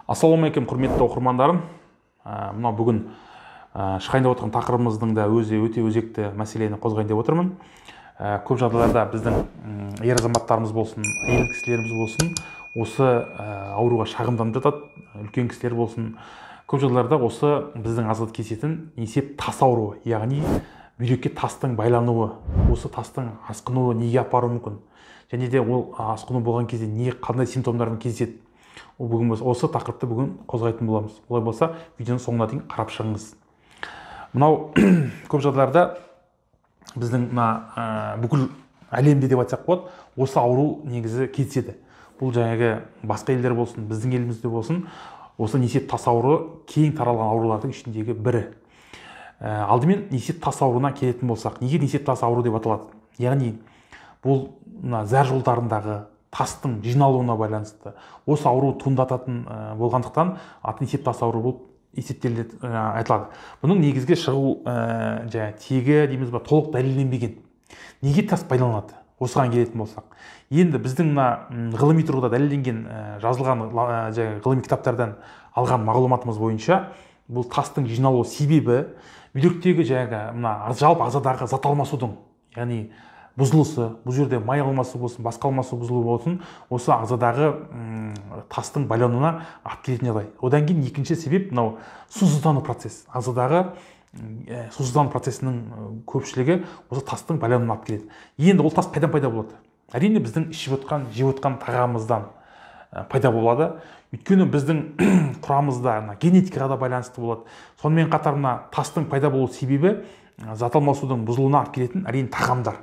Ассалаумағалейкум, құрметті оқырмандарым. Мына бүгін шығайын деп отырған тақырыбымыздың да өте өзекті мәселені қозғайын деп отырмын. Көп жағдайларда біздің ер азаматтарымыз болсын, әйел кісілеріміз болсын, осы ауруға шағымданып жатады, үлкен кісілер болсын. Көп жағдайларда осы біздің азат кесетін несеп тас ауруы, яғни бүйрекке тастың байлануы, осы тастың асқынуы неге апаруы мүмкін? Және де ол асқыну болған кезде қандай симптомдармен кездеседі? Бүгін осы тақырыпты бүгін қозғайтын боламыз. Олай болса, видеоның соңына дейін қарап шығыңыз. Мынау көп жағдайларда біздің бүкіл әлемде деп айтсақ болады, осы ауру негізі кездеседі. Бұл жаңағы басқа елдер болсын, біздің елімізде болсын, осы несеп тас ауруы кең таралған аурулардың ішіндегі бірі. Алдымен несеп тас ауруына келетін болсақ, неге несеп тас ауру деп аталады? Яғни бұл зәр жолдарындағы тастың жиналуына байланысты осы ауру туындататын болғандықтан аты несеп тас ауру болып есептеледі, айтылады. Бұның негізгі шығу тегі дейміз ба, толық дәлелденбеген. Неге тас байланады? Осыған келетін болсақ, енді біздің ғылыми тұрғыда дәлелденген жазылған ғылыми кітаптардан алған мағлұматымыз бойынша, бұл тастың жиналу себебі бүйректегі жалпы ағзадағы зат алмасудың, яғни бұзылысы, бұл жерде май алмасы болсын, басқа алмасы бұзылуы болсын, осы ағзадағы тастың байлануына алып келетін жағдай. Одан кейін екінші себеп мынау сусыздану процесі. Ағзадағы сусыздану процесінің көпшілігі осы тастың байлануына алып келеді. Енді ол тас қайдан пайда болады? Әрине біздің ішіп отқан, жеп отқан тағамымыздан пайда болады. Өйткені біздің құрамызда генетикаға да байланысты болады. Сонымен қатар тастың пайда болу себебі зат алмасудың бұзылуына алып келетін әрине тағамдар.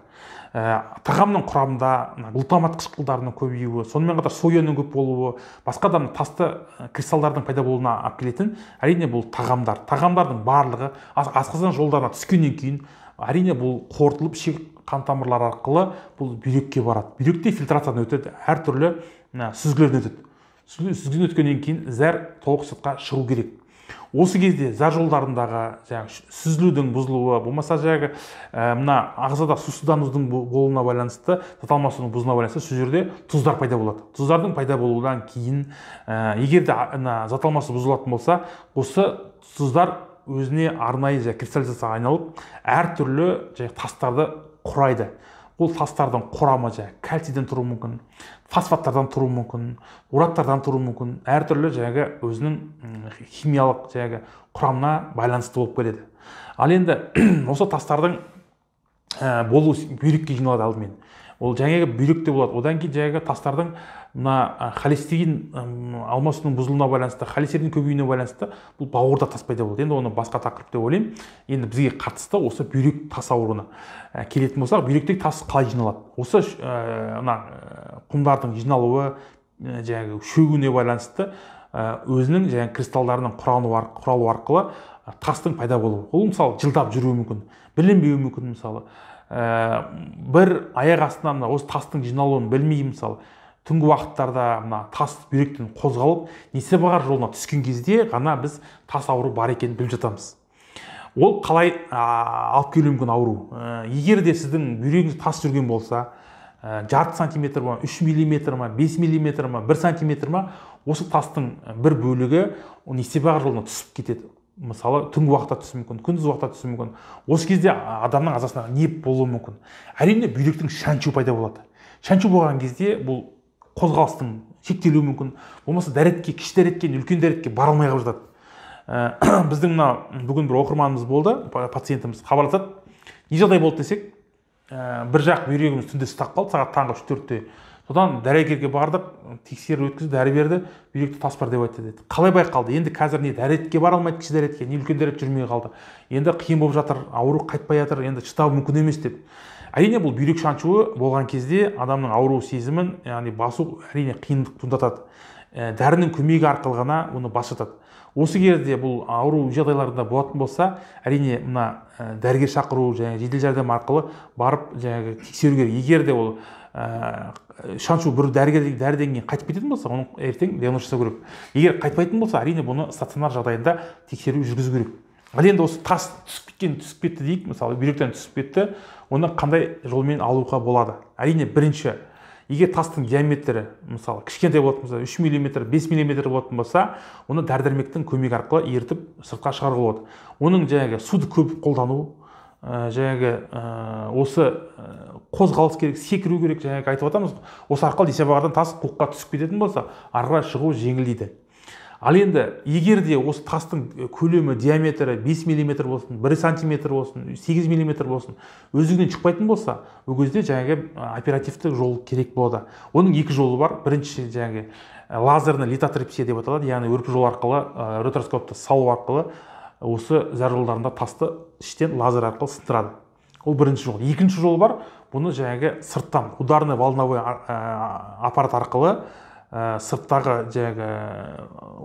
Тағамның құрамында глутамат қышқылдарының көбеюі, сонымен қатар сояның көп болуы, басқа да тасты кристалдардың пайда болуына алып келетін әрине бұл тағамдар. Тағамдардың барлығы асқазан жолдарына түскеннен кейін әрине бұл қорытылып ішек қан тамырлары арқылы бұл бүйрекке барады. Бүйректе фильтрациядан өтеді, әртүрлі сүзгілерден өтеді. Сүзгіден өткеннен кейін зәр толық сыртқа шығу керек. Осы кезде зәр жолдарындағы сүзілудің бұзылуы, болмаса ағзада сусызданудың болуына байланысты, зат алмасудың бұзылуына байланысты сол жерде тұздар пайда болады. Тұздардың пайда болудан кейін, егер де зат алмасы бұзылатын болса, осы тұздар өзіне арнайы кристаллизацияға айналып, әртүрлі тастарды құрайды. Бұл тастардың құрамы кальцийден тұруы мүмкін, фосфаттардан тұруы мүмкін, ураттардан тұруы мүмкін, әртүрлі өзінің химиялық құрамына байланысты болып келеді. Ал енді осы тастардың болу бүйрекке жиналады алдымен. Ол бүйректе болады. Одан кейін тастардың холестерин алмасудың бұзылуына байланысты, холестерин көбеюіне байланысты бұл бауырда тас пайда болады. Енді оны басқа тақырып деп ойлаймын. Енді бізге қатысты осы бүйрек тас ауруына келетін болсақ, бүйректегі тас қалай жиналады? Осы құмдардың жиналуы, шөгуіне байланысты өзінің кристалдарының құралу арқылы тастың пайда болуы. Ол мысалы жылдап жүруі мүмкін, білінбеуі мүмкін. Мысалы бір аяқ астынан осы тастың жиналуын білмей, мысалы түнгі уақыттарда тас бүйректен қозғалып несеп ағар жолына түскен кезде ғана біз тас ауру бар екенін біліп жатамыз. Ол қалай алып келуі мүмкін ауру? Егер де сіздің бүйрегіңіз тас жүрген болса, жарты сантиметр ма, 3 миллиметр ма, 5 миллиметр ма, 1 сантиметр ма, осы тастың бір бөлігі несеп ағар жолына түсіп кетеді. Мысалы, түнгі уақытта түсуі мүмкін, күндіз уақытта түсуі мүмкін. Осы кезде адамның ағзасына не болуы мүмкін? Әрине бүйректің шаншу пайда болады. Шаншу болған кезде бұл қозғалыстың шектелуі мүмкін. Болмаса дәретке, кіші дәретке, үлкен дәретке бара алмай қалып жатады. Біздің бүгін бір оқырманымыз болды, пациентіміз хабарласады. Не жағдай болды десек, бір жақ бүйрегіміз түнде ұстап қалды, сағат таңғы 3-4-те. Содан дәрігерге бардық, тексеру өткізді, дәрі берді, бүйректе тас бар деп айтты деді. Қалай байқалды? Енді қазір не дәретке бара алмайды, кіші дәретке, не үлкен дәрет жүрмей қалды. Енді қиын болып жатыр, ауру қайтпай жатыр, енді шыдау мүмкін емес деп. Әрине бұл бүйрек шаншуы болған кезде адамның ауру сезімін, яғни басу әрине қиындық туындатады. Дәрінің көмегі арқылы ғана оны басатады. Осы кезде бұл ауру жағдайларында болатын болса, әрине дәрігер шақыру, жедел жәрдем арқылы барып тексеру керек. Егер де ол шаншу бір дәріден кейін қайтып кететін болса, оның ертең диагноз жасау керек. Егер қайтпайтын болса, әрине бұны стационар жағдайында тексеру жүргізу керек. Ал енді осы тас түсіп кетті дейік, мысалы бүйректен түсіп кетті, оны қандай жолмен алуға болады? Әрине бірінші егер тастың диаметрі мысалы кішкентай болатын болса 3 мм 5 мм болатын болса, оны дәрі-дәрмектің көмегі арқылы ерітіп сыртқа шығаруға болады. Оның жаңағы суды көп қолдану, осы қозғалыс керек, секіру керек, айтып жатамыз. Осы арқылы десебағардан тас қуыққа түсіп кететін болса, ары шығу жеңілдейді. Ал енді егер де осы тастың көлемі, диаметрі 5 мм болсын, 1 см болсын, 8 мм болсын, өзігінен шықпайтын болса, ол кезде оперативті жол керек болады. Оның екі жолы бар. Бірінші лазерный литотрепсия деп аталады, яғни өркі жол арқылы, ротроскопты салу арқылы осы зәр жолдарында тасты іштен лазер арқылы сындырады. Ол бірінші жол. Екінші жол бар. Бұны сырттан ударный волновой аппарат арқылы сырттағы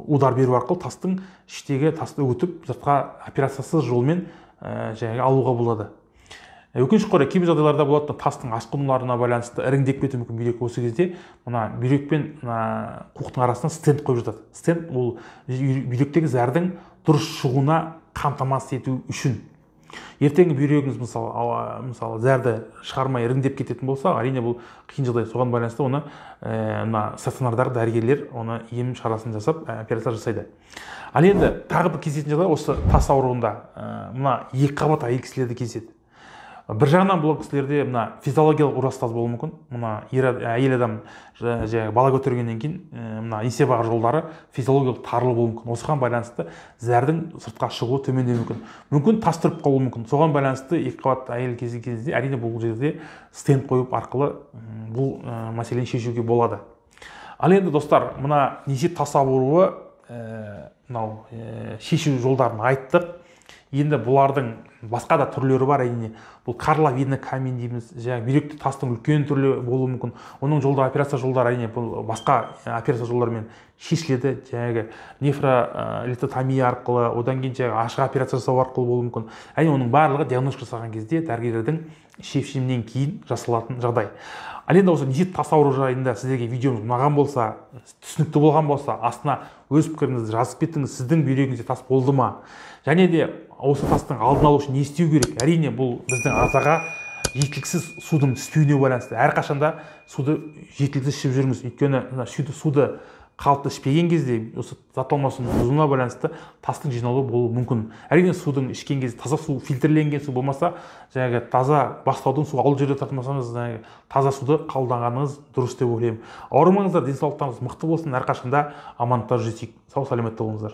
удар беру арқылы тастың іштегі тасты өтіп, сыртқа операциясыз жолмен алуға болады. Өкінішке орай кейбір жағдайларда болады, тастың асқынуларына байланысты іріңдеп кетуі мүмкін бүйрек. Осы кезде бүйрек пен қуықтың арасына стенд қойып жатады. Стенд ол бүйректегі зәрдің дұрыс шығуына қамтамасыз ету үшін. Ертеңгі бүйрегіңіз мысалы зәрді шығармай іріңдеп кететін болса, әрине бұл қиын жағдай. Соған байланысты оны стационардағы дәрігерлер оны ем шарасын жасап операция жасайды. Ал енді тағы бір кездесетін жағдай осы тас ауруында екі қабат әйел кісілерде кездеседі. Бір жағынан бұл кісілерде физиологиялық ұрастаз болуы мүмкін. Әйел адам бала көтергеннен кейін несебағыр жолдары физиологиялық тарылу болуы мүмкін. Осыған байланысты зәрдің сыртқа шығуы төмендеуі мүмкін. Мүмкін тас тұрып қалуы мүмкін. Соған байланысты екі қабат әйел кезінде әрине бұл жерде стенд қойып арқылы бұл мәселені шешуге болады. Ал енді достар, несеп тас ауруы шешу жолдарын айттық. Енді бұлардың басқа да түрлері бар, әрине. Бұл карловидный камень дейміз, бүйректі тастың үлкен түрлі болуы мүмкін. Оның жолда операция жолдары әрине бұл басқа операция жолдарымен шешіледі. Нефролитотомия арқылы, одан кейін ашық операция жасау арқылы болуы мүмкін. Әрине оның барлығы диагноз жасаған кезде дәрігерлердің шешімінен кейін жасалатын жағдай. Ал енді осы несеп тас ауруы жайында сіздерге видеомыз ұнаған болса, түсінікті болған болса, астына өз пікіріңізді жазып кетіңіз. Сіздің бүйрегіңізде тас болды ма? Және де осы тастың алдын алу үшін не істеу керек? Әрине бұл біздің ағзаға жеткіліксіз судың түспеуіне байланысты. Әрқашанда суды жеткіліксіз ішіп жүрміз. Өйткені суды қалыпты ішпеген кезде осы зат алмасуының бұзылуына байланысты тастың жиналуы болуы мүмкін. Әрине судың ішкен кезде таза су, фильтрленген су болмаса, таза бастаудың су ауыл жерде татымасаңыз, таза суды қабылдағаныңыз дұрыс деп ойлаймын. Ауырмаңыздар, денсаулықтарыңыз мықты болсын, әрқашанда амандықта жүздесейік. Сау саламатта болыңыздар.